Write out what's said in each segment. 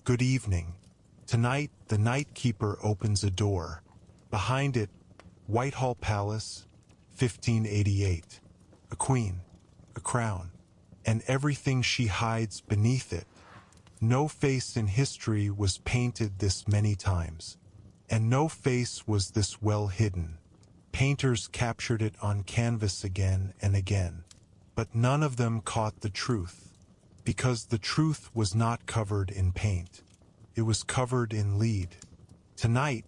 Good evening. Tonight, the night keeper opens a door. Behind it, Whitehall Palace, 1588. A queen, a crown, and everything she hides beneath it. No face in history was painted this many times, and no face was this well hidden. Painters captured it on canvas again and again, but none of them caught the truth, because the truth was not covered in paint. It was covered in lead. Tonight,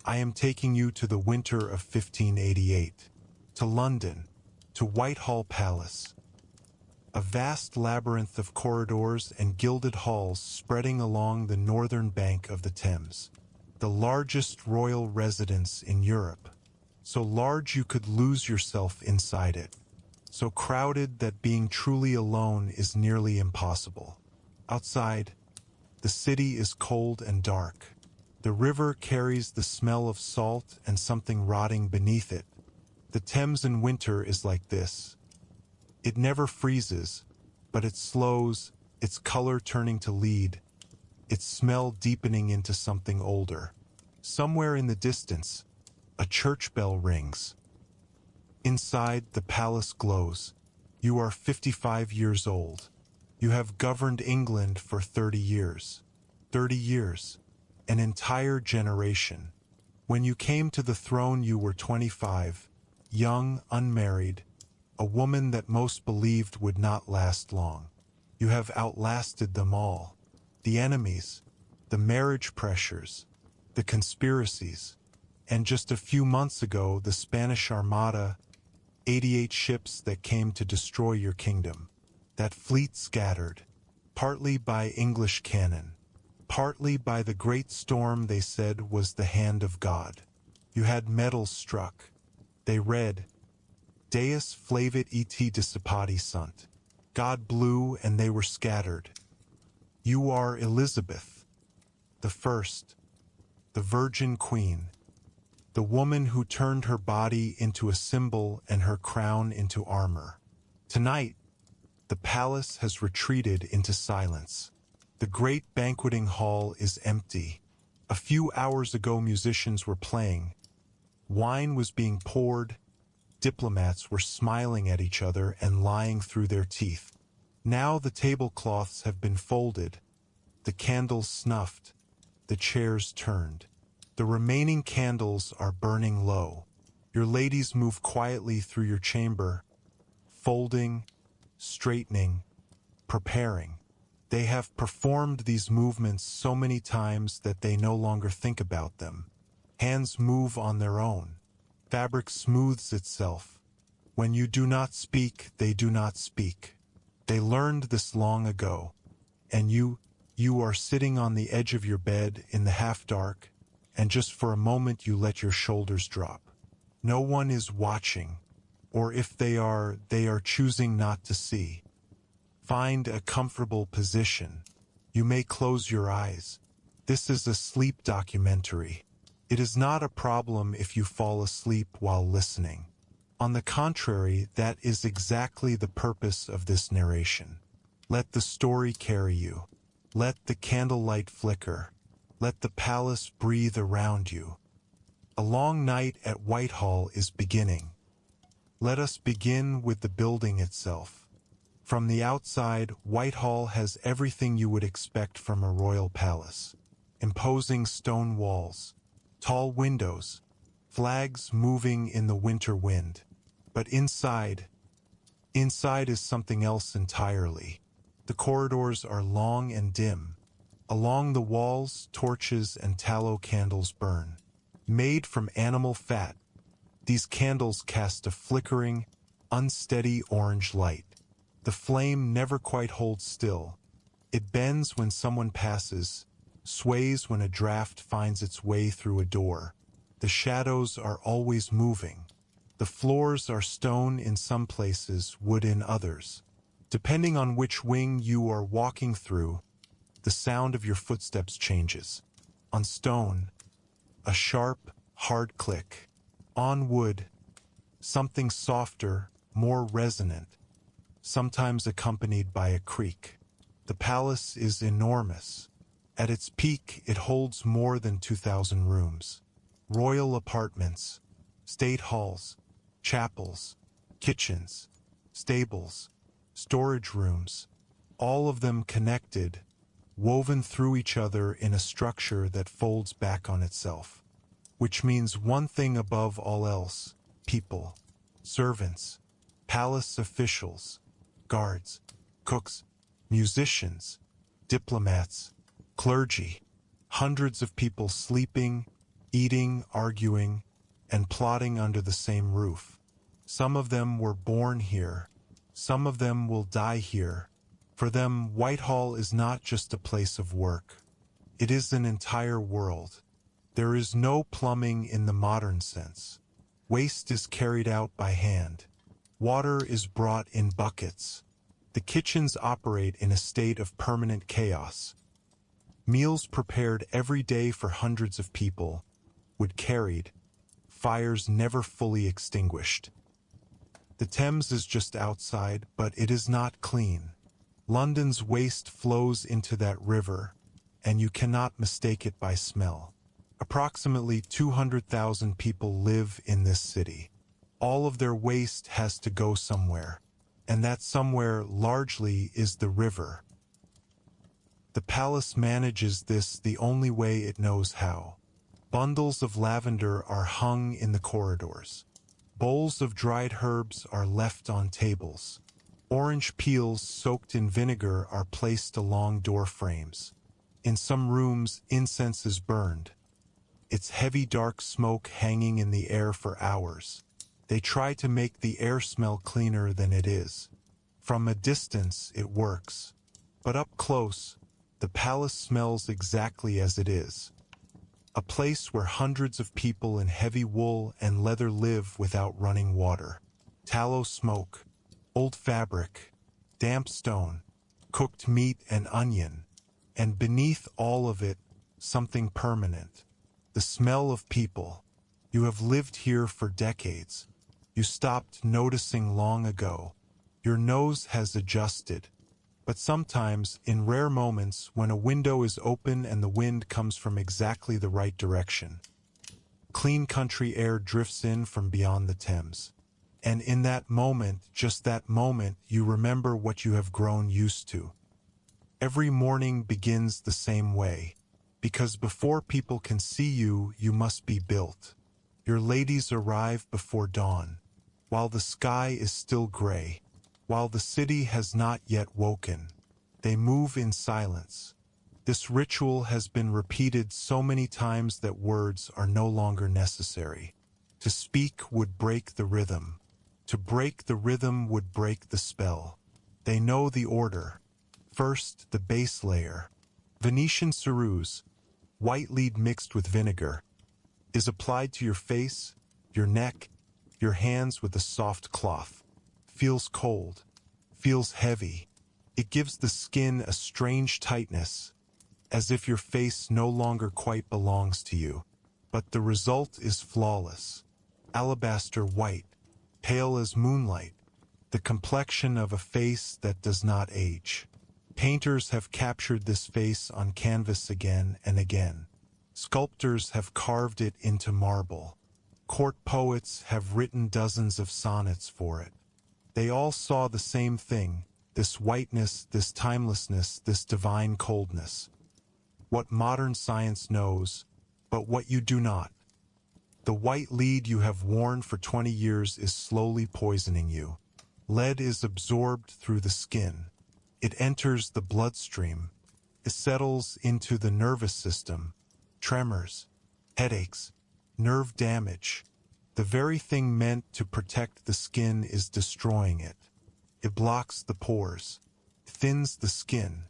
I am taking you to the winter of 1588, to London, to Whitehall Palace. A vast labyrinth of corridors and gilded halls spreading along the northern bank of the Thames. The largest royal residence in Europe. So large you could lose yourself inside it. So crowded that being truly alone is nearly impossible. Outside, the city is cold and dark. The river carries the smell of salt and something rotting beneath it. The Thames in winter is like this. It never freezes, but it slows, its color turning to lead, its smell deepening into something older. Somewhere in the distance, a church bell rings. Inside, the palace glows. You are 55 years old. You have governed England for 30 years. 30 years. An entire generation. When you came to the throne, you were 25, young, unmarried, a woman that most believed would not last long. You have outlasted them all. The enemies, the marriage pressures, the conspiracies, and just a few months ago, the Spanish Armada, 88 ships that came to destroy your kingdom. That fleet scattered, partly by English cannon, partly by the great storm they said was the hand of God. You had medals struck. They read, Deus flavit et dissipati sunt. God blew and they were scattered. You are Elizabeth, the first, the Virgin Queen, the woman who turned her body into a symbol and her crown into armor. Tonight, the palace has retreated into silence. The great banqueting hall is empty. A few hours ago, musicians were playing. Wine was being poured. Diplomats were smiling at each other and lying through their teeth. Now the tablecloths have been folded, the candles snuffed, the chairs turned. The remaining candles are burning low. Your ladies move quietly through your chamber, folding, straightening, preparing. They have performed these movements so many times that they no longer think about them. Hands move on their own. Fabric smooths itself. When you do not speak, they do not speak. They learned this long ago. And you are sitting on the edge of your bed in the half-dark, and just for a moment you let your shoulders drop. No one is watching, or if they are choosing not to see. Find a comfortable position. You may close your eyes. This is a sleep documentary. It is not a problem if you fall asleep while listening. On the contrary, that is exactly the purpose of this narration. Let the story carry you. Let the candlelight flicker. Let the palace breathe around you. A long night at Whitehall is beginning. Let us begin with the building itself. From the outside, Whitehall has everything you would expect from a royal palace. Imposing stone walls, tall windows, flags moving in the winter wind. But inside is something else entirely. The corridors are long and dim. Along the walls, torches and tallow candles burn. Made from animal fat, these candles cast a flickering, unsteady orange light. The flame never quite holds still. It bends when someone passes, sways when a draft finds its way through a door. The shadows are always moving. The floors are stone in some places, wood in others. Depending on which wing you are walking through, the sound of your footsteps changes. On stone, a sharp, hard click. On wood, something softer, more resonant, sometimes accompanied by a creak. The palace is enormous, At its peak, it holds more than 2,000 rooms. Royal apartments, state halls, chapels, kitchens, stables, storage rooms, all of them connected, woven through each other in a structure that folds back on itself. Which means one thing above all else: people, servants, palace officials, guards, cooks, musicians, diplomats, clergy, hundreds of people sleeping, eating, arguing, and plotting under the same roof. Some of them were born here. Some of them will die here. For them, Whitehall is not just a place of work. It is an entire world. There is no plumbing in the modern sense. Waste is carried out by hand. Water is brought in buckets. The kitchens operate in a state of permanent chaos. Meals prepared every day for hundreds of people, wood carried, fires never fully extinguished. The Thames is just outside, but it is not clean. London's waste flows into that river, and you cannot mistake it by smell. Approximately 200,000 people live in this city. All of their waste has to go somewhere, and that somewhere largely is the river. The palace manages this the only way it knows how. Bundles of lavender are hung in the corridors. Bowls of dried herbs are left on tables. Orange peels soaked in vinegar are placed along door frames. In some rooms, incense is burned, its heavy dark smoke hanging in the air for hours. They try to make the air smell cleaner than it is. From a distance, it works. But up close, the palace smells exactly as it is. A place where hundreds of people in heavy wool and leather live without running water. Tallow smoke, old fabric, damp stone, cooked meat and onion, and beneath all of it, something permanent. The smell of people. You have lived here for decades. You stopped noticing long ago. Your nose has adjusted. But sometimes, in rare moments, when a window is open and the wind comes from exactly the right direction, clean country air drifts in from beyond the Thames. And in that moment, just that moment, you remember what you have grown used to. Every morning begins the same way, because before people can see you, you must be built. Your ladies arrive before dawn, while the sky is still gray, while the city has not yet woken. They move in silence. This ritual has been repeated so many times that words are no longer necessary. To speak would break the rhythm. To break the rhythm would break the spell. They know the order. First, the base layer. Venetian ceruse, white lead mixed with vinegar, is applied to your face, your neck, your hands with a soft cloth. Feels cold. Feels heavy. It gives the skin a strange tightness, as if your face no longer quite belongs to you. But the result is flawless. Alabaster white, pale as moonlight, the complexion of a face that does not age. Painters have captured this face on canvas again and again. Sculptors have carved it into marble. Court poets have written dozens of sonnets for it. They all saw the same thing, this whiteness, this timelessness, this divine coldness. What modern science knows, but what you do not. The white lead you have worn for 20 years is slowly poisoning you. Lead is absorbed through the skin. It enters the bloodstream. It settles into the nervous system. Tremors, headaches, nerve damage. The very thing meant to protect the skin is destroying it. It blocks the pores, thins the skin.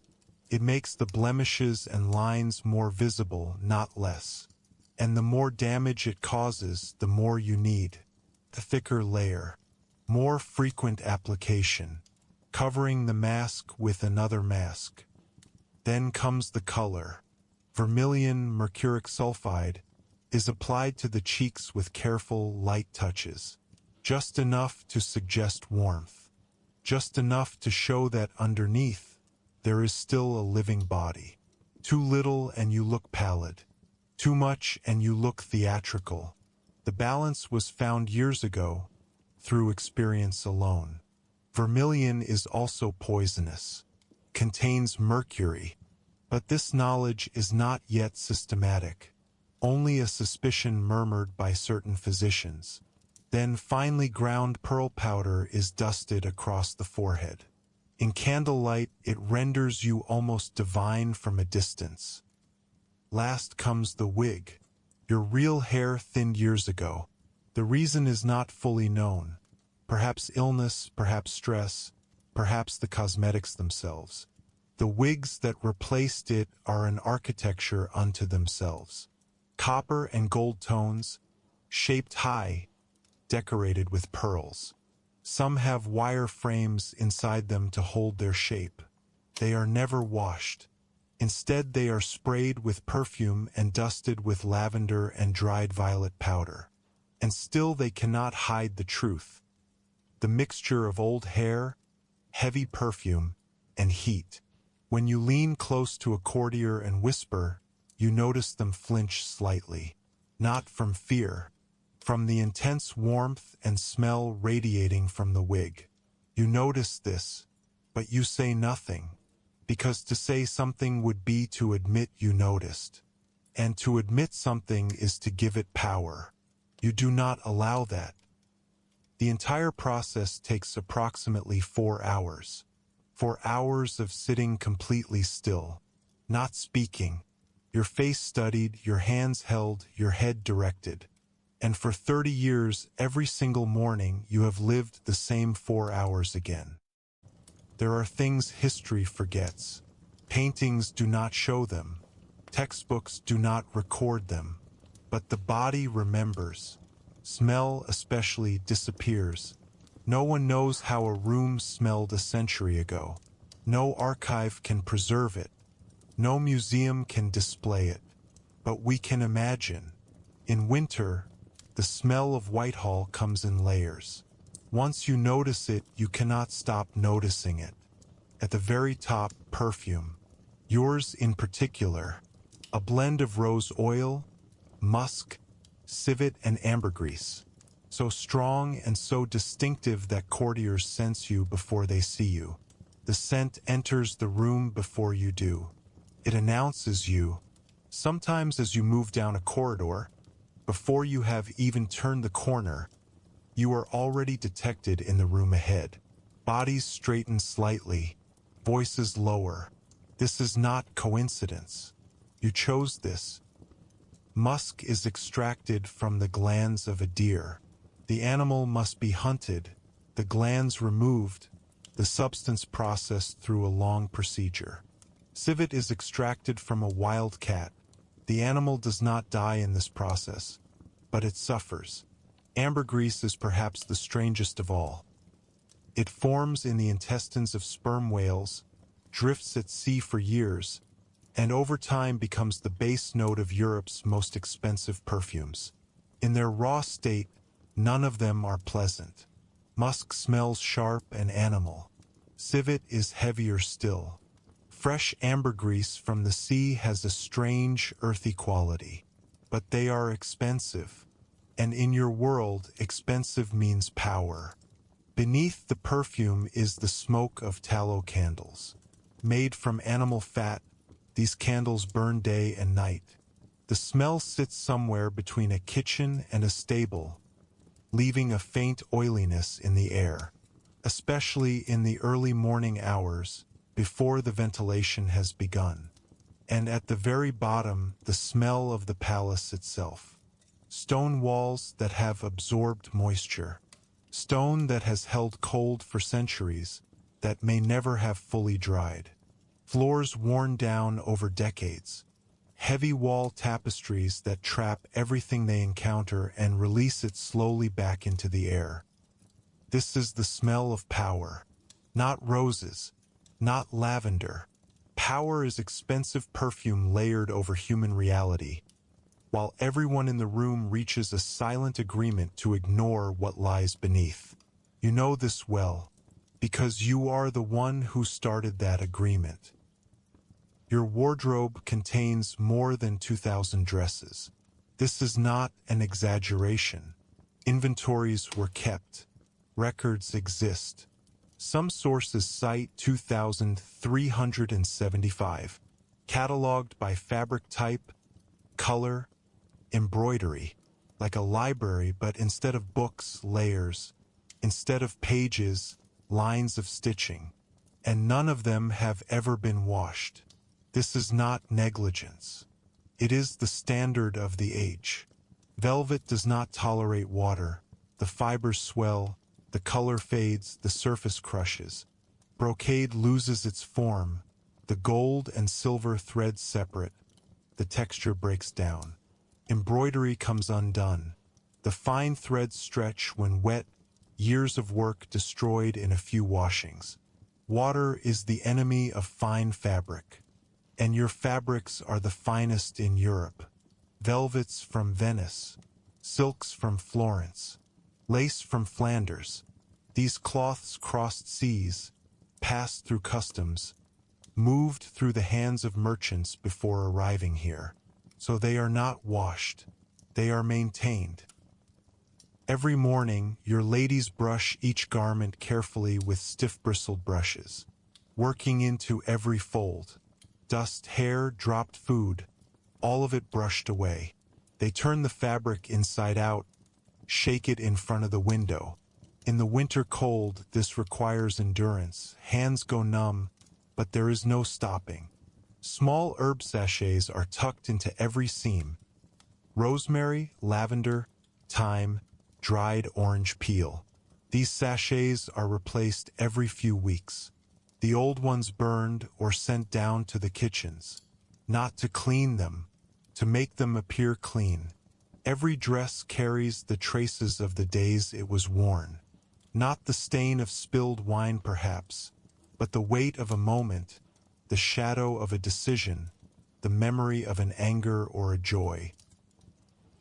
It makes the blemishes and lines more visible, not less. And the more damage it causes, the more you need. The thicker layer, more frequent application, covering the mask with another mask. Then comes the color. Vermilion mercuric sulfide is applied to the cheeks with careful, light touches. Just enough to suggest warmth. Just enough to show that underneath, there is still a living body. Too little and you look pallid. Too much and you look theatrical. The balance was found years ago, through experience alone. Vermilion is also poisonous, contains mercury, but this knowledge is not yet systematic. Only a suspicion murmured by certain physicians. Then finely ground pearl powder is dusted across the forehead. In candlelight, it renders you almost divine from a distance. Last comes the wig. Your real hair thinned years ago. The reason is not fully known. Perhaps illness, perhaps stress, perhaps the cosmetics themselves. The wigs that replaced it are an architecture unto themselves. Copper and gold tones, shaped high, decorated with pearls. Some have wire frames inside them to hold their shape. They are never washed. Instead, they are sprayed with perfume and dusted with lavender and dried violet powder. And still they cannot hide the truth. The mixture of old hair, heavy perfume, and heat. When you lean close to a courtier and whisper, you notice them flinch slightly. Not from fear, from the intense warmth and smell radiating from the wig. You notice this, but you say nothing, because to say something would be to admit you noticed. And to admit something is to give it power. You do not allow that. The entire process takes approximately 4 hours. 4 hours of sitting completely still, not speaking, your face studied, your hands held, your head directed. And for 30 years, every single morning, you have lived the same 4 hours again. There are things history forgets. Paintings do not show them. Textbooks do not record them. But the body remembers. Smell especially disappears. No one knows how a room smelled a century ago. No archive can preserve it. No museum can display it. But we can imagine. In winter, the smell of Whitehall comes in layers. Once you notice it, you cannot stop noticing it. At the very top, perfume. Yours in particular. A blend of rose oil, musk, civet, and ambergris. So strong and so distinctive that courtiers sense you before they see you. The scent enters the room before you do. It announces you, sometimes as you move down a corridor, before you have even turned the corner, you are already detected in the room ahead. Bodies straighten slightly, voices lower. This is not coincidence. You chose this. Musk is extracted from the glands of a deer. The animal must be hunted, the glands removed, the substance processed through a long procedure. Civet is extracted from a wild cat. The animal does not die in this process, but it suffers. Ambergris is perhaps the strangest of all. It forms in the intestines of sperm whales, drifts at sea for years, and over time becomes the base note of Europe's most expensive perfumes. In their raw state, none of them are pleasant. Musk smells sharp and animal. Civet is heavier still. Fresh ambergris from the sea has a strange, earthy quality. But they are expensive. And in your world, expensive means power. Beneath the perfume is the smoke of tallow candles. Made from animal fat, these candles burn day and night. The smell sits somewhere between a kitchen and a stable, leaving a faint oiliness in the air, especially in the early morning hours, before the ventilation has begun. And at the very bottom, the smell of the palace itself. Stone walls that have absorbed moisture. Stone that has held cold for centuries, that may never have fully dried. Floors worn down over decades. Heavy wall tapestries that trap everything they encounter and release it slowly back into the air. This is the smell of power. Not roses, not lavender. Power is expensive perfume layered over human reality, while everyone in the room reaches a silent agreement to ignore what lies beneath. You know this well, because you are the one who started that agreement. Your wardrobe contains more than 2,000 dresses. This is not an exaggeration. Inventories were kept. Records exist. Some sources cite 2,375, cataloged by fabric type, color, embroidery, like a library, but instead of books, layers, instead of pages, lines of stitching, and none of them have ever been washed. This is not negligence. It is the standard of the age. Velvet does not tolerate water. The fibers swell, the color fades, the surface crushes. Brocade loses its form. The gold and silver threads separate. The texture breaks down. Embroidery comes undone. The fine threads stretch when wet, years of work destroyed in a few washings. Water is the enemy of fine fabric. And your fabrics are the finest in Europe. Velvets from Venice, silks from Florence, lace from Flanders. These cloths crossed seas, passed through customs, moved through the hands of merchants before arriving here. So they are not washed, they are maintained. Every morning, your ladies brush each garment carefully with stiff-bristled brushes, working into every fold. Dust, hair, dropped food, all of it brushed away. They turn the fabric inside out, shake it in front of the window. In the winter cold, this requires endurance. Hands go numb, but there is no stopping. Small herb sachets are tucked into every seam. Rosemary, lavender, thyme, dried orange peel. These sachets are replaced every few weeks. The old ones burned or sent down to the kitchens, not to clean them, to make them appear clean. Every dress carries the traces of the days it was worn. Not the stain of spilled wine perhaps, but the weight of a moment, the shadow of a decision, the memory of an anger or a joy.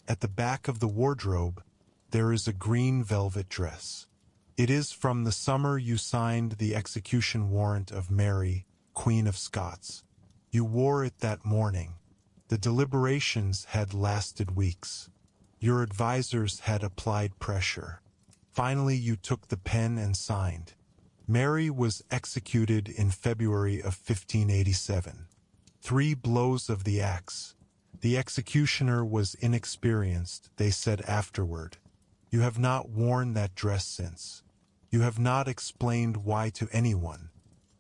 At the back of the wardrobe, there is a green velvet dress. It is from the summer you signed the execution warrant of Mary, Queen of Scots. You wore it that morning. The deliberations had lasted weeks. Your advisors had applied pressure. Finally, you took the pen and signed. Mary was executed in February of 1587. 3 blows of the axe. The executioner was inexperienced, they said afterward. You have not worn that dress since. You have not explained why to anyone.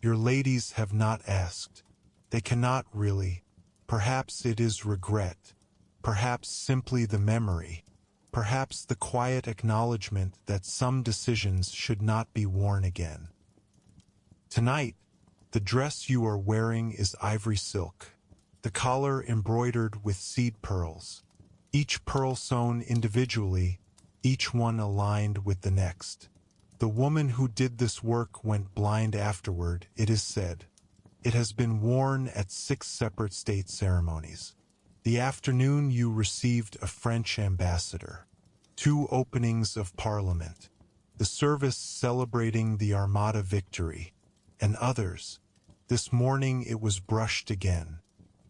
Your ladies have not asked. They cannot really. Perhaps it is regret. Perhaps simply the memory. Perhaps the quiet acknowledgement that some decisions should not be worn again. Tonight, the dress you are wearing is ivory silk. The collar embroidered with seed pearls. Each pearl sewn individually, each one aligned with the next. The woman who did this work went blind afterward, it is said. It has been worn at 6 separate state ceremonies. The afternoon you received a French ambassador. 2 openings of Parliament. The service celebrating the Armada victory. And others. This morning it was brushed again.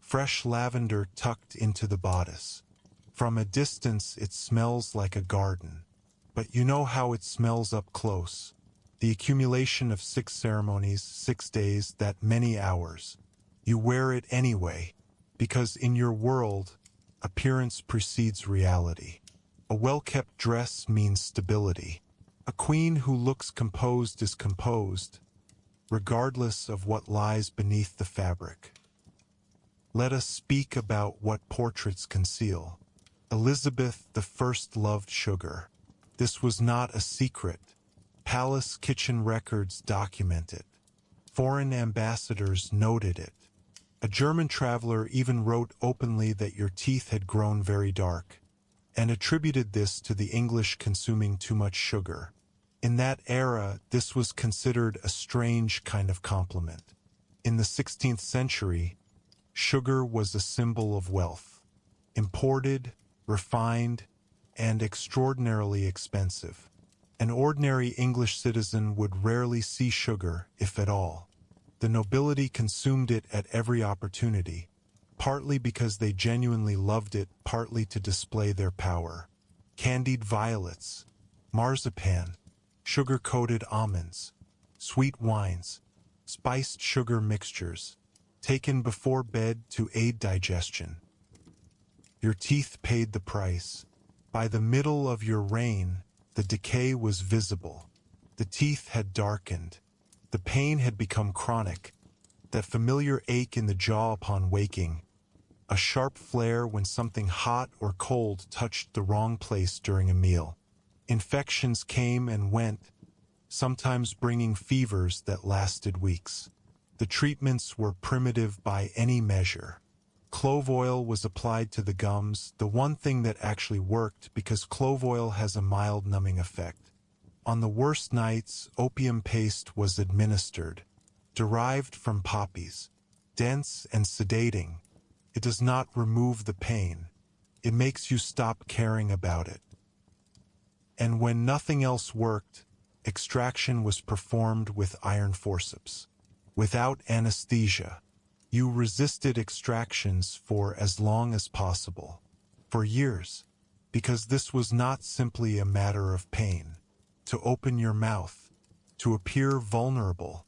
Fresh lavender tucked into the bodice. From a distance it smells like a garden. But you know how it smells up close. The accumulation of 6 ceremonies, 6 days, that many hours. You wear it anyway, because in your world, appearance precedes reality. A well-kept dress means stability. A queen who looks composed is composed, regardless of what lies beneath the fabric. Let us speak about what portraits conceal. Elizabeth I loved sugar. This was not a secret. Palace kitchen records document it. Foreign ambassadors noted it. A German traveler even wrote openly that your teeth had grown very dark, and attributed this to the English consuming too much sugar. In that era, this was considered a strange kind of compliment. In the 16th century, sugar was a symbol of wealth. Imported, refined, and extraordinarily expensive. An ordinary English citizen would rarely see sugar, if at all. The nobility consumed it at every opportunity, partly because they genuinely loved it, partly to display their power. Candied violets, marzipan, sugar-coated almonds, sweet wines, spiced sugar mixtures, taken before bed to aid digestion. Your teeth paid the price. By the middle of your reign, the decay was visible. The teeth had darkened. The pain had become chronic. That familiar ache in the jaw upon waking. A sharp flare when something hot or cold touched the wrong place during a meal. Infections came and went, sometimes bringing fevers that lasted weeks. The treatments were primitive by any measure. Clove oil was applied to the gums, the one thing that actually worked because clove oil has a mild numbing effect. On the worst nights, opium paste was administered, derived from poppies, dense and sedating. It does not remove the pain. It makes you stop caring about it. And when nothing else worked, extraction was performed with iron forceps. Without anesthesia, you resisted extractions for as long as possible, for years, because this was not simply a matter of pain. To open your mouth, to appear vulnerable,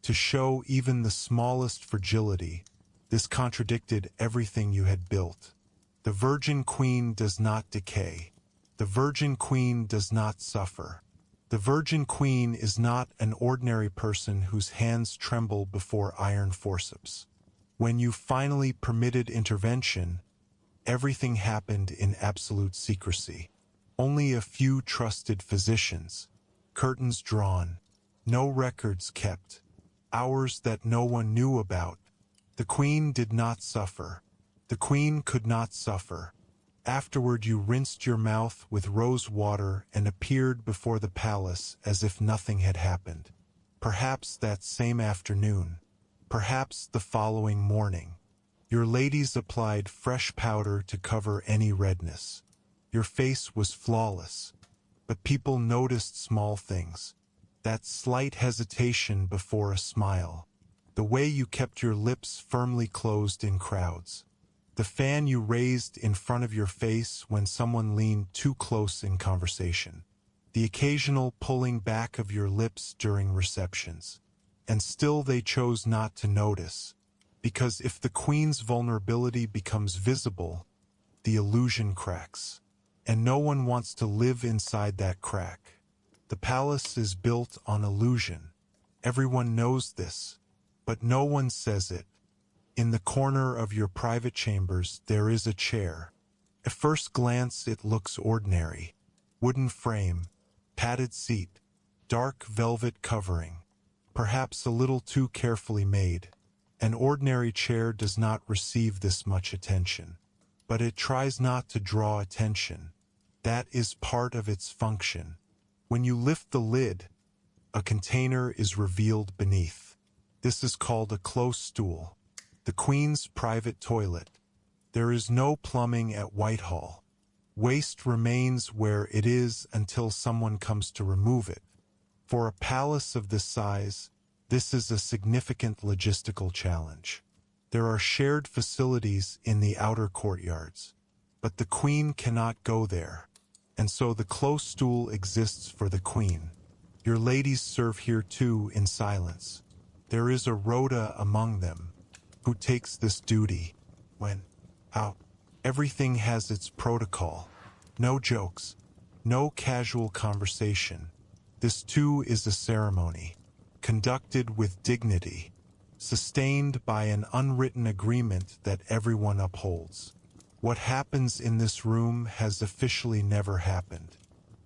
to show even the smallest fragility, this contradicted everything you had built. The Virgin Queen does not decay. The Virgin Queen does not suffer. The Virgin Queen is not an ordinary person whose hands tremble before iron forceps. When you finally permitted intervention, everything happened in absolute secrecy. Only a few trusted physicians, curtains drawn, no records kept, hours that no one knew about. The Queen did not suffer. The Queen could not suffer. Afterward you rinsed your mouth with rose water and appeared before the palace as if nothing had happened. Perhaps that same afternoon, perhaps the following morning, your ladies applied fresh powder to cover any redness. Your face was flawless, but people noticed small things. That slight hesitation before a smile, the way you kept your lips firmly closed in crowds, the fan you raised in front of your face when someone leaned too close in conversation, the occasional pulling back of your lips during receptions. And still they chose not to notice, because if the Queen's vulnerability becomes visible, the illusion cracks. And no one wants to live inside that crack. The palace is built on illusion. Everyone knows this, but no one says it. In the corner of your private chambers there is a chair. At first glance it looks ordinary. Wooden frame, padded seat, dark velvet covering, perhaps a little too carefully made. An ordinary chair does not receive this much attention, but it tries not to draw attention. That is part of its function. When you lift the lid, a container is revealed beneath. This is called a close stool. The Queen's private toilet. There is no plumbing at Whitehall. Waste remains where it is until someone comes to remove it. For a palace of this size, this is a significant logistical challenge. There are shared facilities in the outer courtyards, but the Queen cannot go there. And so the close stool exists for the Queen. Your ladies serve here too in silence. There is a rhoda among them, who takes this duty. When, how, everything has its protocol. No jokes, no casual conversation. This too is a ceremony, conducted with dignity, sustained by an unwritten agreement that everyone upholds. What happens in this room has officially never happened.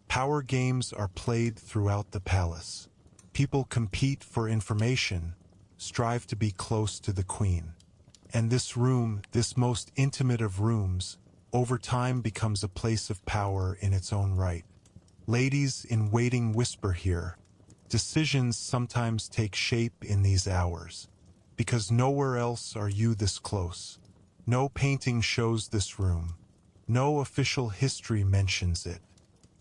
Power games are played throughout the palace. People compete for information, strive to be close to the Queen. And this room, this most intimate of rooms, over time becomes a place of power in its own right. Ladies in waiting whisper here. Decisions sometimes take shape in these hours, because nowhere else are you this close. No painting shows this room. No official history mentions it.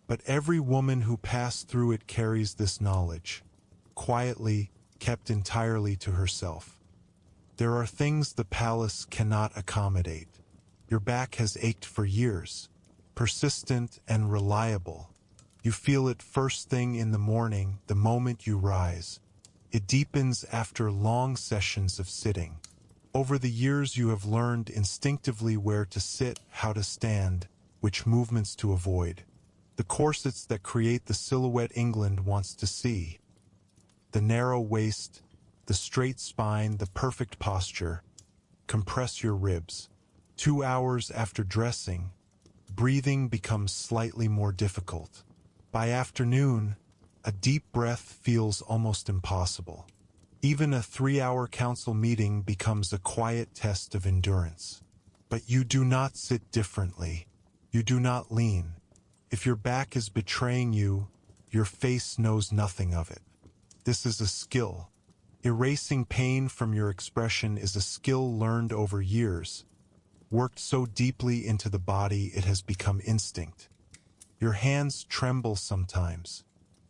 But every woman who passed through it carries this knowledge, quietly, kept entirely to herself. There are things the palace cannot accommodate. Your back has ached for years, persistent and reliable. You feel it first thing in the morning, the moment you rise. It deepens after long sessions of sitting. Over the years you have learned instinctively where to sit, how to stand, which movements to avoid. The corsets that create the silhouette England wants to see. The narrow waist, the straight spine, the perfect posture. Compress your ribs. 2 hours after dressing, breathing becomes slightly more difficult. By afternoon, a deep breath feels almost impossible. Even a 3-hour council meeting becomes a quiet test of endurance. But you do not sit differently. You do not lean. If your back is betraying you, your face knows nothing of it. This is a skill. Erasing pain from your expression is a skill learned over years, worked so deeply into the body it has become instinct. Your hands tremble sometimes,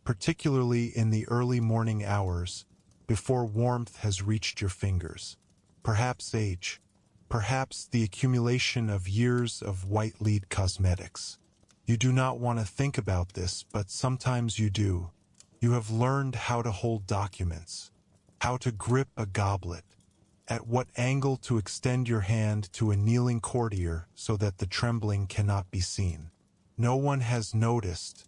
particularly in the early morning hours, before warmth has reached your fingers. Perhaps age. Perhaps the accumulation of years of white lead cosmetics. You do not want to think about this, but sometimes you do. You have learned how to hold documents, how to grip a goblet, at what angle to extend your hand to a kneeling courtier so that the trembling cannot be seen. No one has noticed,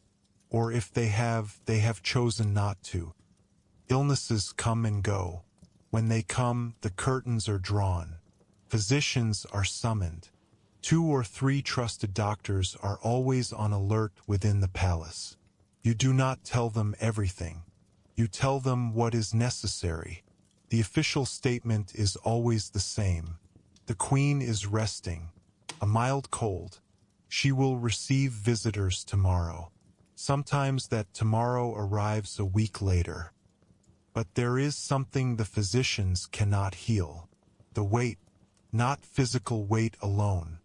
or if they have chosen not to. Illnesses come and go. When they come, the curtains are drawn. Physicians are summoned. 2 or 3 trusted doctors are always on alert within the palace. You do not tell them everything. You tell them what is necessary. The official statement is always the same. The Queen is resting. A mild cold. She will receive visitors tomorrow. Sometimes that tomorrow arrives a week later. But there is something the physicians cannot heal. The weight, not physical weight alone.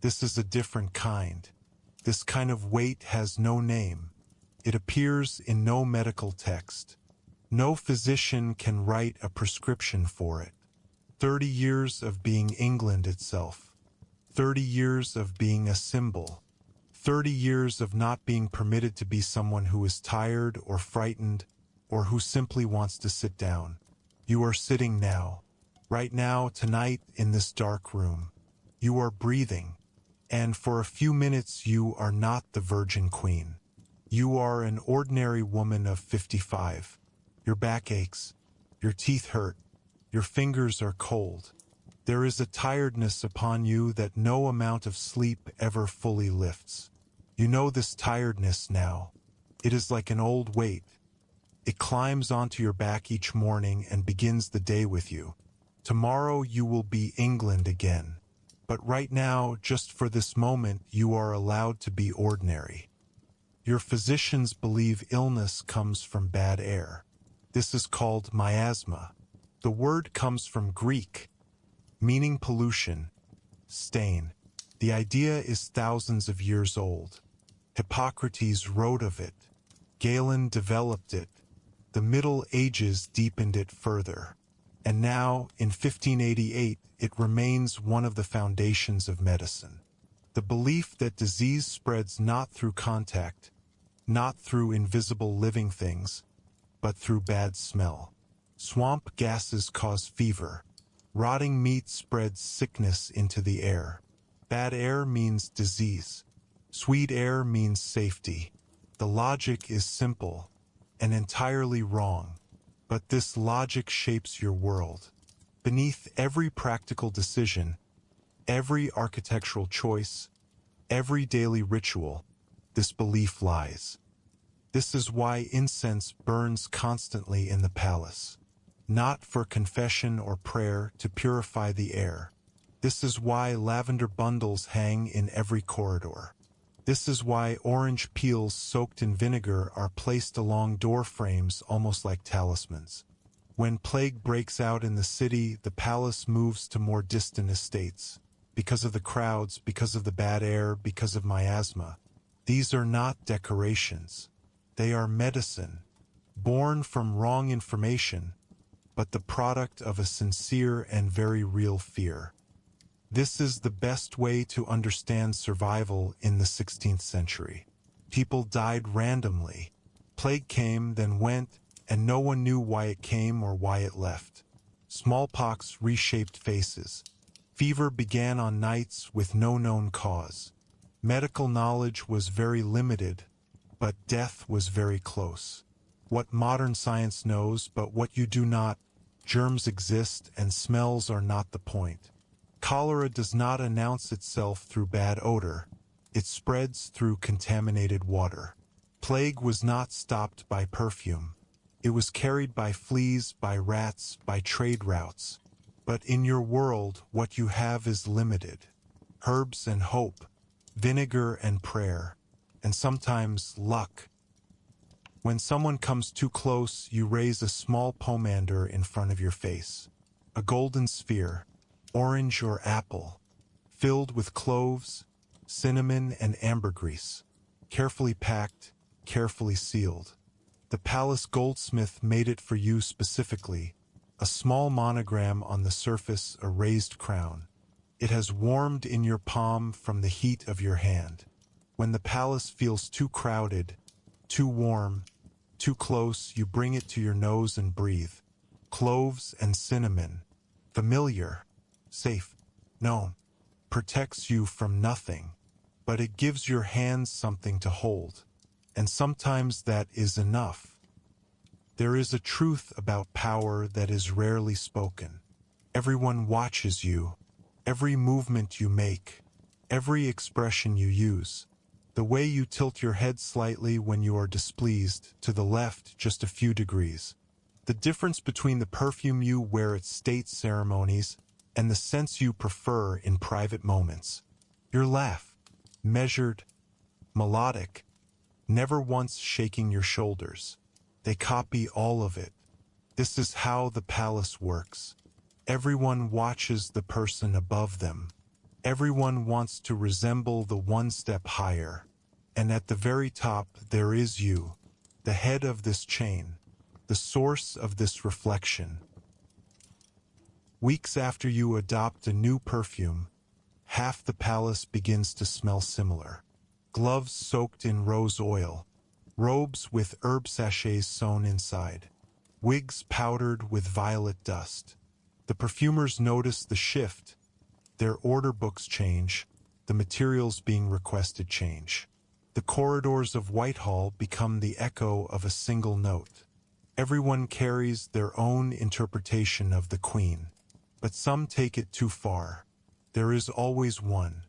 This is a different kind. This kind of weight has no name. It appears in no medical text. No physician can write a prescription for it. 30 years of being England itself. 30 years of being a symbol. 30 years of not being permitted to be someone who is tired or frightened or who simply wants to sit down. You are sitting now. Right now, tonight, in this dark room. You are breathing. And for a few minutes you are not the Virgin Queen. You are an ordinary woman of 55. Your back aches. Your teeth hurt. Your fingers are cold. There is a tiredness upon you that no amount of sleep ever fully lifts. You know this tiredness now. It is like an old weight. It climbs onto your back each morning and begins the day with you. Tomorrow you will be England again. But right now, just for this moment, you are allowed to be ordinary. Your physicians believe illness comes from bad air. This is called miasma. The word comes from Greek, meaning pollution, stain. The idea is thousands of years old. Hippocrates wrote of it. Galen developed it. The Middle Ages deepened it further. And now, in 1588, it remains one of the foundations of medicine. The belief that disease spreads not through contact, not through invisible living things, but through bad smell. Swamp gases cause fever. Rotting meat spreads sickness into the air. Bad air means disease. Sweet air means safety. The logic is simple and entirely wrong, but this logic shapes your world. Beneath every practical decision, every architectural choice, every daily ritual, this belief lies. This is why incense burns constantly in the palace. Not for confession or prayer to purify the air. This is why lavender bundles hang in every corridor. This is why orange peels soaked in vinegar are placed along door frames almost like talismans. When plague breaks out in the city, the palace moves to more distant estates. Because of the crowds, because of the bad air, because of miasma. These are not decorations. They are medicine, born from wrong information, but the product of a sincere and very real fear. This is the best way to understand survival in the 16th century. People died randomly. Plague came, then went, and no one knew why it came or why it left. Smallpox reshaped faces. Fever began on nights with no known cause. Medical knowledge was very limited, but death was very close. What modern science knows, but what you do not. Germs exist, and smells are not the point. Cholera does not announce itself through bad odor. It spreads through contaminated water. Plague was not stopped by perfume. It was carried by fleas, by rats, by trade routes. But in your world, what you have is limited. Herbs and hope, vinegar and prayer, and sometimes luck. When someone comes too close, you raise a small pomander in front of your face. A golden sphere, orange or apple, filled with cloves, cinnamon and ambergris, carefully packed, carefully sealed. The palace goldsmith made it for you specifically, a small monogram on the surface, a raised crown. It has warmed in your palm from the heat of your hand. When the palace feels too crowded, too warm, too close, you bring it to your nose and breathe. Cloves and cinnamon, familiar, safe, known, protects you from nothing, but it gives your hands something to hold. And sometimes that is enough. There is a truth about power that is rarely spoken. Everyone watches you, every movement you make, every expression you use. The way you tilt your head slightly when you are displeased, to the left just a few degrees. The difference between the perfume you wear at state ceremonies and the scents you prefer in private moments. Your laugh, measured, melodic, never once shaking your shoulders. They copy all of it. This is how the palace works. Everyone watches the person above them. Everyone wants to resemble the one step higher. And at the very top there is you, the head of this chain, the source of this reflection. Weeks after you adopt a new perfume, half the palace begins to smell similar. Gloves soaked in rose oil, robes with herb sachets sewn inside, wigs powdered with violet dust. The perfumers notice the shift. Their order books change, the materials being requested change. The corridors of Whitehall become the echo of a single note. Everyone carries their own interpretation of the Queen, but some take it too far. There is always one.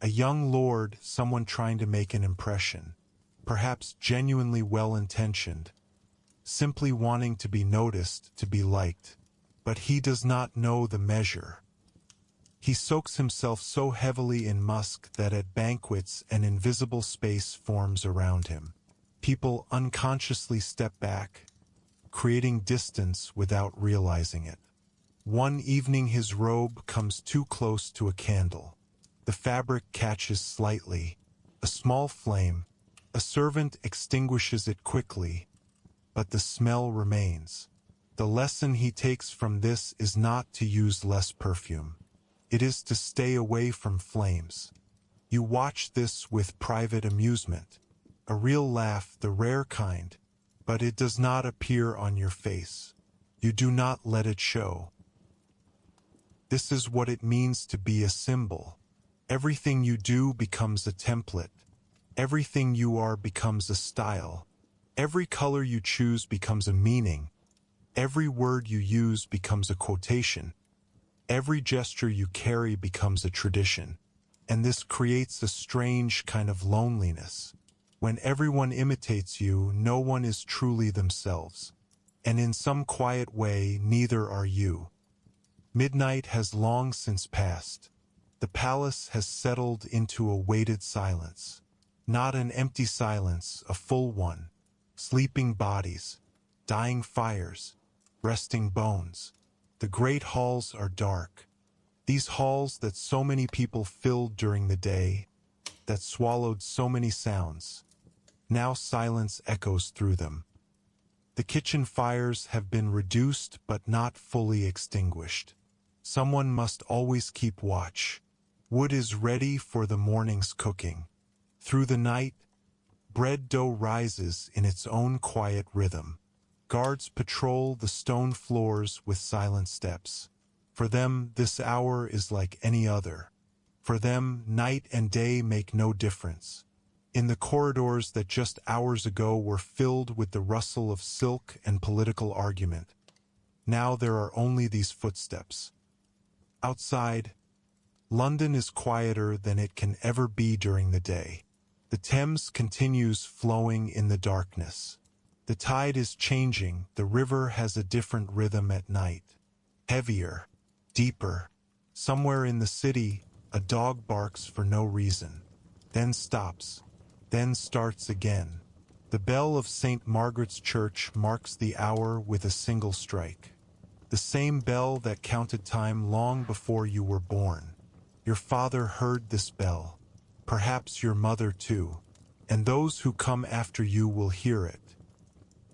A young lord, someone trying to make an impression, perhaps genuinely well-intentioned, simply wanting to be noticed, to be liked. But he does not know the measure. He soaks himself so heavily in musk that at banquets an invisible space forms around him. People unconsciously step back, creating distance without realizing it. One evening his robe comes too close to a candle. The fabric catches slightly, a small flame. A servant extinguishes it quickly, but the smell remains. The lesson he takes from this is not to use less perfume. It is to stay away from flames. You watch this with private amusement. A real laugh, the rare kind, but it does not appear on your face. You do not let it show. This is what it means to be a symbol. Everything you do becomes a template. Everything you are becomes a style. Every color you choose becomes a meaning. Every word you use becomes a quotation. Every gesture you carry becomes a tradition. And this creates a strange kind of loneliness. When everyone imitates you, no one is truly themselves. And in some quiet way, neither are you. Midnight has long since passed. The palace has settled into a weighted silence. Not an empty silence, a full one. Sleeping bodies, dying fires, resting bones. The great halls are dark. These halls that so many people filled during the day, that swallowed so many sounds. Now silence echoes through them. The kitchen fires have been reduced but not fully extinguished. Someone must always keep watch. Wood is ready for the morning's cooking. Through the night, bread dough rises in its own quiet rhythm. Guards patrol the stone floors with silent steps. For them, this hour is like any other. For them, night and day make no difference. In the corridors that just hours ago were filled with the rustle of silk and political argument, now there are only these footsteps. Outside, London is quieter than it can ever be during the day. The Thames continues flowing in the darkness. The tide is changing, the river has a different rhythm at night. Heavier, deeper. Somewhere in the city, a dog barks for no reason, then stops, then starts again. The bell of St. Margaret's Church marks the hour with a single strike. The same bell that counted time long before you were born. Your father heard this bell, perhaps your mother too, and those who come after you will hear it.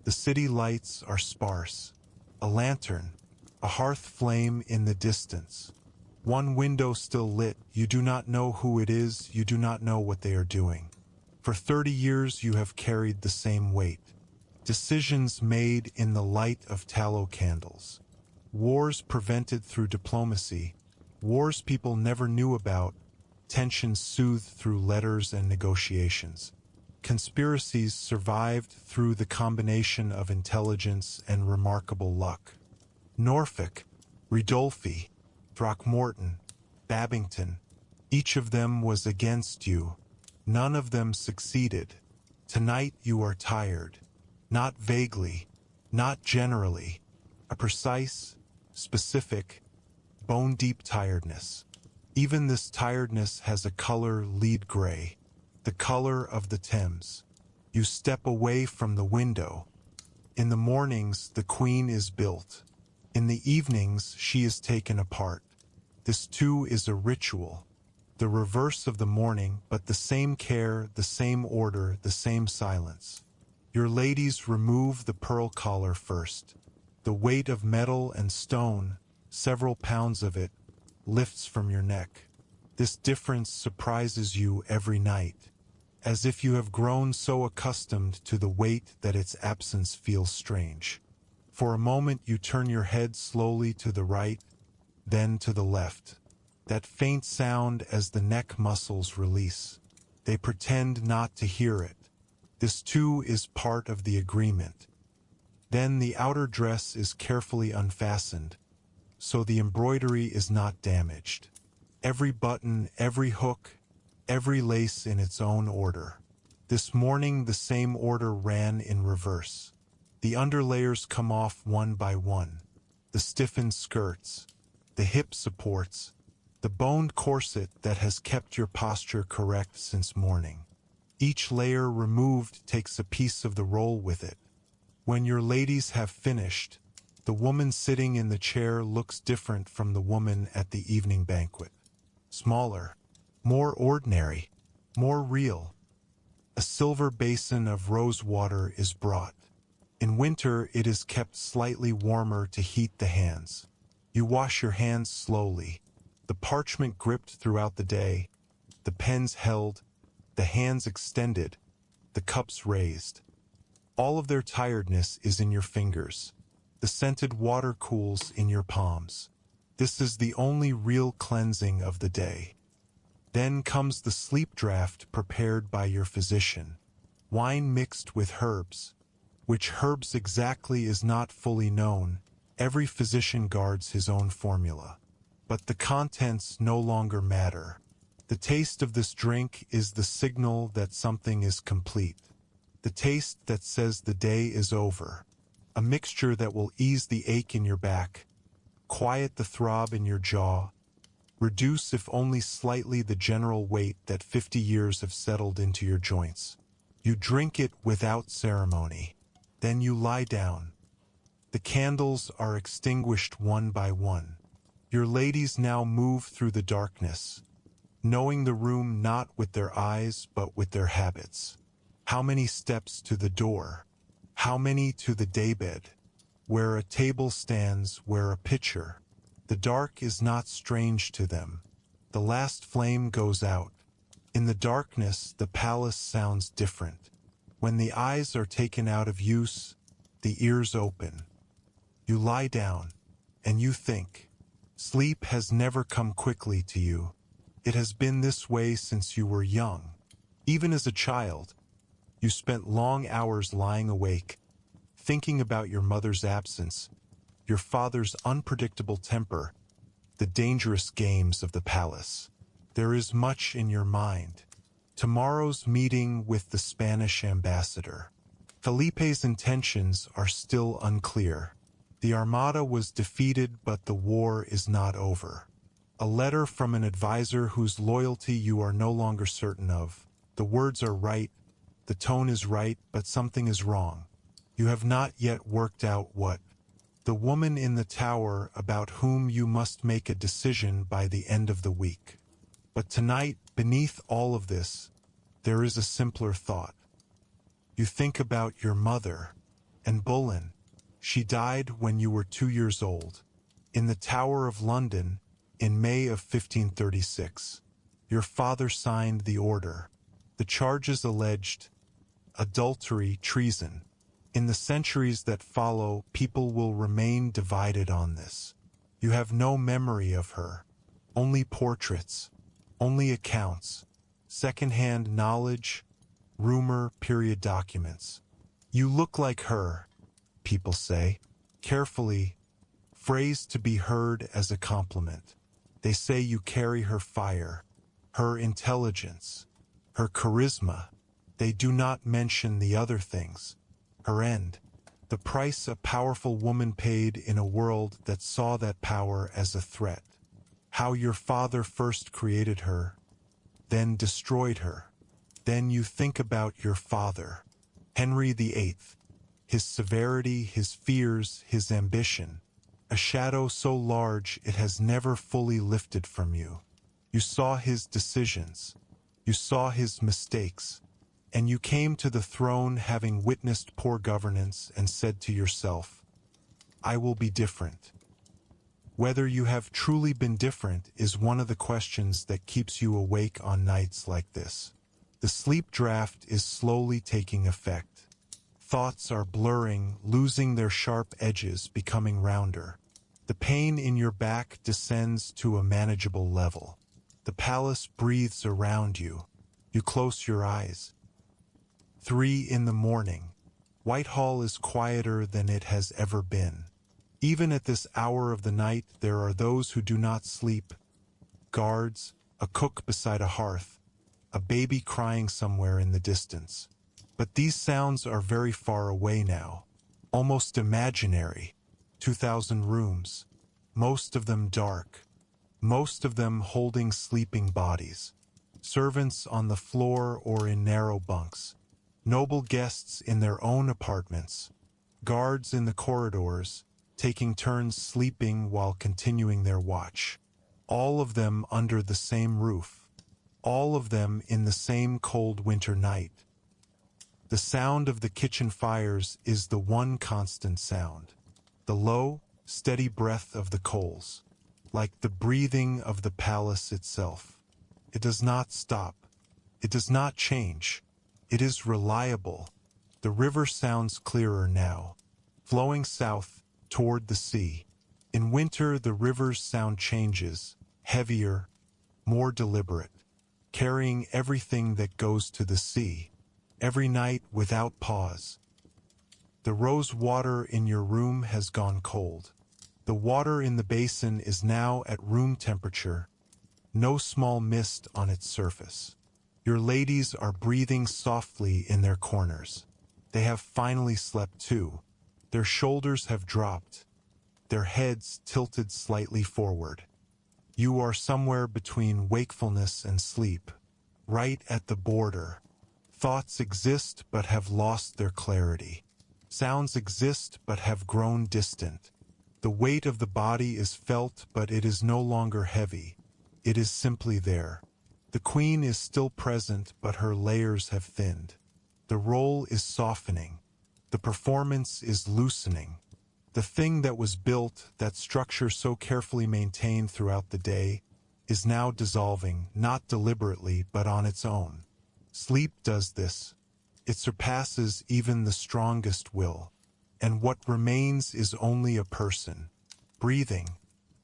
The city lights are sparse. A lantern, a hearth flame in the distance. One window still lit, you do not know who it is, you do not know what they are doing. For 30 years you have carried the same weight. Decisions made in the light of tallow candles. Wars prevented through diplomacy. Wars people never knew about. Tensions soothed through letters and negotiations. Conspiracies survived through the combination of intelligence and remarkable luck. Norfolk, Ridolfi, Throckmorton, Babington, each of them was against you. None of them succeeded. Tonight you are tired. Not vaguely, not generally. A precise, specific, bone-deep tiredness. Even this tiredness has a color lead gray, the color of the Thames. You step away from the window. In the mornings, the Queen is built. In the evenings, she is taken apart. This too is a ritual. The reverse of the morning, but the same care, the same order, the same silence. Your ladies remove the pearl collar first. The weight of metal and stone, several pounds of it, lifts from your neck. This difference surprises you every night, as if you have grown so accustomed to the weight that its absence feels strange. For a moment you turn your head slowly to the right, then to the left. That faint sound as the neck muscles release. They pretend not to hear it. This too is part of the agreement. Then the outer dress is carefully unfastened, so the embroidery is not damaged. Every button, every hook, every lace in its own order. This morning the same order ran in reverse. The underlayers come off one by one. The stiffened skirts, the hip supports, the boned corset that has kept your posture correct since morning. Each layer removed takes a piece of the roll with it. When your ladies have finished, the woman sitting in the chair looks different from the woman at the evening banquet. Smaller, more ordinary, more real. A silver basin of rose water is brought. In winter it is kept slightly warmer to heat the hands. You wash your hands slowly. The parchment gripped throughout the day, the pens held, the hands extended, the cups raised. All of their tiredness is in your fingers. The scented water cools in your palms. This is the only real cleansing of the day. Then comes the sleep draught prepared by your physician. Wine mixed with herbs. Which herbs exactly is not fully known. Every physician guards his own formula. But the contents no longer matter. The taste of this drink is the signal that something is complete. The taste that says the day is over. A mixture that will ease the ache in your back, quiet the throb in your jaw, reduce if only slightly the general weight that 50 years have settled into your joints. You drink it without ceremony. Then you lie down. The candles are extinguished one by one. Your ladies now move through the darkness, knowing the room not with their eyes but with their habits. How many steps to the door? How many to the daybed, where a table stands, where a pitcher? The dark is not strange to them. The last flame goes out. In the darkness, the palace sounds different. When the eyes are taken out of use, the ears open. You lie down, and you think. Sleep has never come quickly to you. It has been this way since you were young. Even as a child, you spent long hours lying awake, thinking about your mother's absence, your father's unpredictable temper, the dangerous games of the palace. There is much in your mind. Tomorrow's meeting with the Spanish ambassador. Felipe's intentions are still unclear. The Armada was defeated, but the war is not over. A letter from an advisor whose loyalty you are no longer certain of. The words are right, the tone is right, but something is wrong. You have not yet worked out what. The woman in the tower about whom you must make a decision by the end of the week. But tonight, beneath all of this, there is a simpler thought. You think about your mother, and Bullen. She died when you were 2 years old, in the Tower of London, in May of 1536. Your father signed the order. The charges alleged adultery, treason. In the centuries that follow, people will remain divided on this. You have no memory of her. Only portraits. Only accounts. Second-hand knowledge. Rumor, period documents. You look like her, people say. Carefully, phrased to be heard as a compliment. They say you carry her fire, her intelligence, her charisma. They do not mention the other things. Her end. The price a powerful woman paid in a world that saw that power as a threat. How your father first created her, then destroyed her. Then you think about your father, Henry VIII, his severity, his fears, his ambition, a shadow so large it has never fully lifted from you. You saw his decisions, you saw his mistakes, and you came to the throne having witnessed poor governance and said to yourself, I will be different. Whether you have truly been different is one of the questions that keeps you awake on nights like this. The sleep draft is slowly taking effect. Thoughts are blurring, losing their sharp edges, becoming rounder. The pain in your back descends to a manageable level. The palace breathes around you. You close your eyes. 3 in the morning. Whitehall is quieter than it has ever been. Even at this hour of the night, there are those who do not sleep. Guards, a cook beside a hearth, a baby crying somewhere in the distance. But these sounds are very far away now, almost imaginary. 2,000 rooms, most of them dark, most of them holding sleeping bodies. Servants on the floor or in narrow bunks. Noble guests in their own apartments. Guards in the corridors, taking turns sleeping while continuing their watch. All of them under the same roof. All of them in the same cold winter night. The sound of the kitchen fires is the one constant sound. The low, steady breath of the coals, like the breathing of the palace itself. It does not stop. It does not change. It is reliable. The river sounds clearer now, flowing south toward the sea. In winter, the river's sound changes, heavier, more deliberate, carrying everything that goes to the sea, every night without pause. The rose water in your room has gone cold. The water in the basin is now at room temperature, no small mist on its surface. Your ladies are breathing softly in their corners. They have finally slept too. Their shoulders have dropped, their heads tilted slightly forward. You are somewhere between wakefulness and sleep, right at the border. Thoughts exist but have lost their clarity. Sounds exist but have grown distant. The weight of the body is felt, but it is no longer heavy. It is simply there. The queen is still present, but her layers have thinned. The role is softening. The performance is loosening. The thing that was built, that structure so carefully maintained throughout the day, is now dissolving, not deliberately, but on its own. Sleep does this. It surpasses even the strongest will. And what remains is only a person, breathing,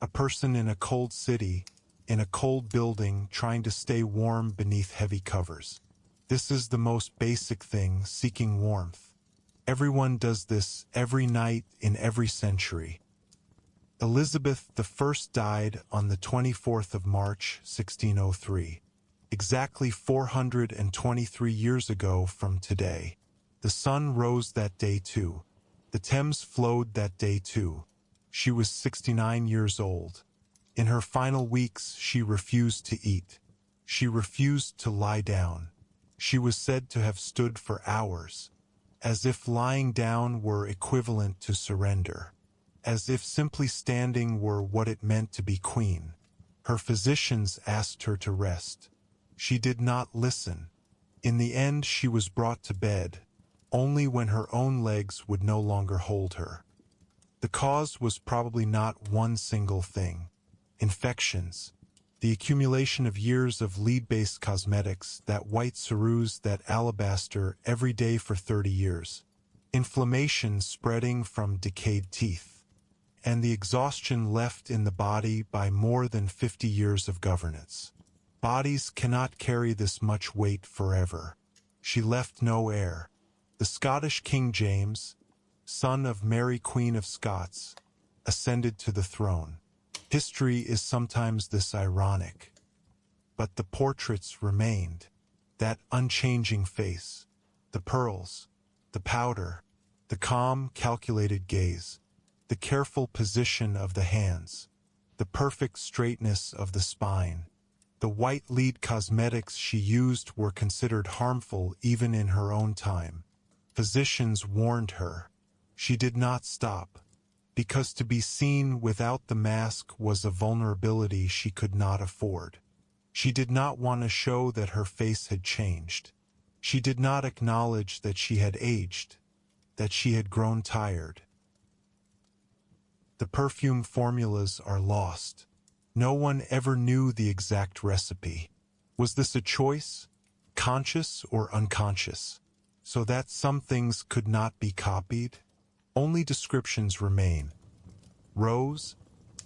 a person in a cold city, in a cold building, trying to stay warm beneath heavy covers. This is the most basic thing, seeking warmth. Everyone does this every night in every century. Elizabeth I died on the 24th of March, 1603. Exactly 423 years ago from today. The sun rose that day too. The Thames flowed that day too. She was 69 years old. In her final weeks, she refused to eat. She refused to lie down. She was said to have stood for hours, as if lying down were equivalent to surrender, as if simply standing were what it meant to be queen. Her physicians asked her to rest. She did not listen. In the end, she was brought to bed, only when her own legs would no longer hold her. The cause was probably not one single thing. Infections, the accumulation of years of lead-based cosmetics, that white ceruse, that alabaster, every day for 30 years. Inflammation spreading from decayed teeth. And the exhaustion left in the body by more than 50 years of governance. Bodies cannot carry this much weight forever. She left no heir. The Scottish King James, son of Mary Queen of Scots, ascended to the throne. History is sometimes this ironic. But the portraits remained. That unchanging face, the pearls, the powder, the calm, calculated gaze, the careful position of the hands, the perfect straightness of the spine. The white lead cosmetics she used were considered harmful even in her own time. Physicians warned her. She did not stop, because to be seen without the mask was a vulnerability she could not afford. She did not want to show that her face had changed. She did not acknowledge that she had aged, that she had grown tired. The perfume formulas are lost. No one ever knew the exact recipe. Was this a choice, conscious or unconscious, so that some things could not be copied? Only descriptions remain. Rose,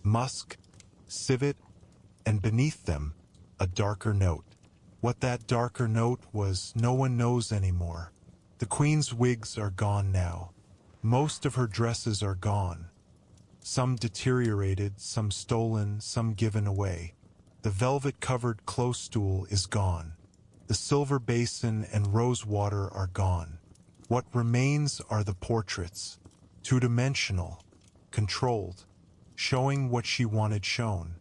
musk, civet, and beneath them, a darker note. What that darker note was, no one knows anymore. The Queen's wigs are gone now. Most of her dresses are gone. Some deteriorated, some stolen, some given away. The velvet-covered close stool is gone. The silver basin and rose water are gone. What remains are the portraits, two-dimensional, controlled, showing what she wanted shown,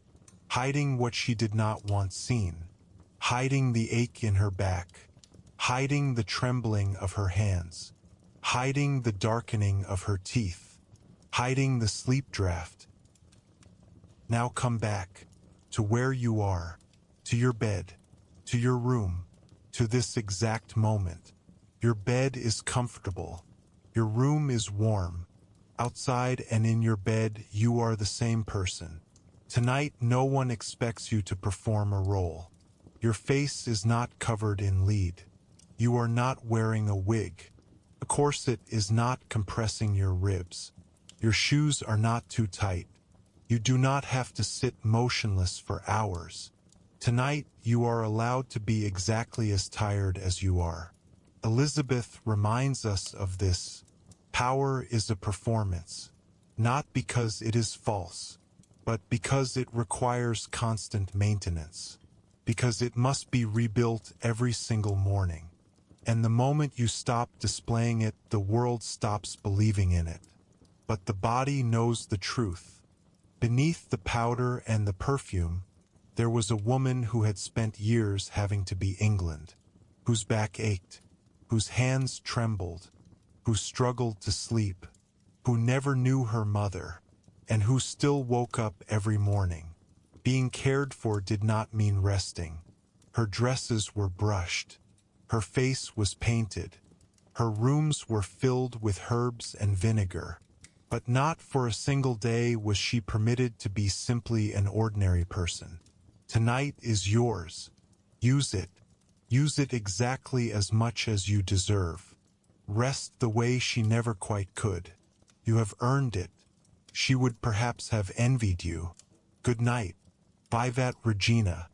hiding what she did not want seen, hiding the ache in her back, hiding the trembling of her hands, hiding the darkening of her teeth, hiding the sleep draft. Now come back, to where you are, to your bed, to your room, to this exact moment. Your bed is comfortable. Your room is warm. Outside and in your bed, you are the same person. Tonight, no one expects you to perform a role. Your face is not covered in lead. You are not wearing a wig. A corset is not compressing your ribs. Your shoes are not too tight. You do not have to sit motionless for hours. Tonight, you are allowed to be exactly as tired as you are. Elizabeth reminds us of this. Power is a performance, not because it is false, but because it requires constant maintenance, because it must be rebuilt every single morning. And the moment you stop displaying it, the world stops believing in it. But the body knows the truth. Beneath the powder and the perfume, there was a woman who had spent years having to be England, whose back ached, whose hands trembled, who struggled to sleep, who never knew her mother, and who still woke up every morning. Being cared for did not mean resting. Her dresses were brushed. Her face was painted. Her rooms were filled with herbs and vinegar, but not for a single day was she permitted to be simply an ordinary person. Tonight is yours. Use it. Use it exactly as much as you deserve. Rest the way she never quite could. You have earned it. She would perhaps have envied you. Good night. Vivat Regina.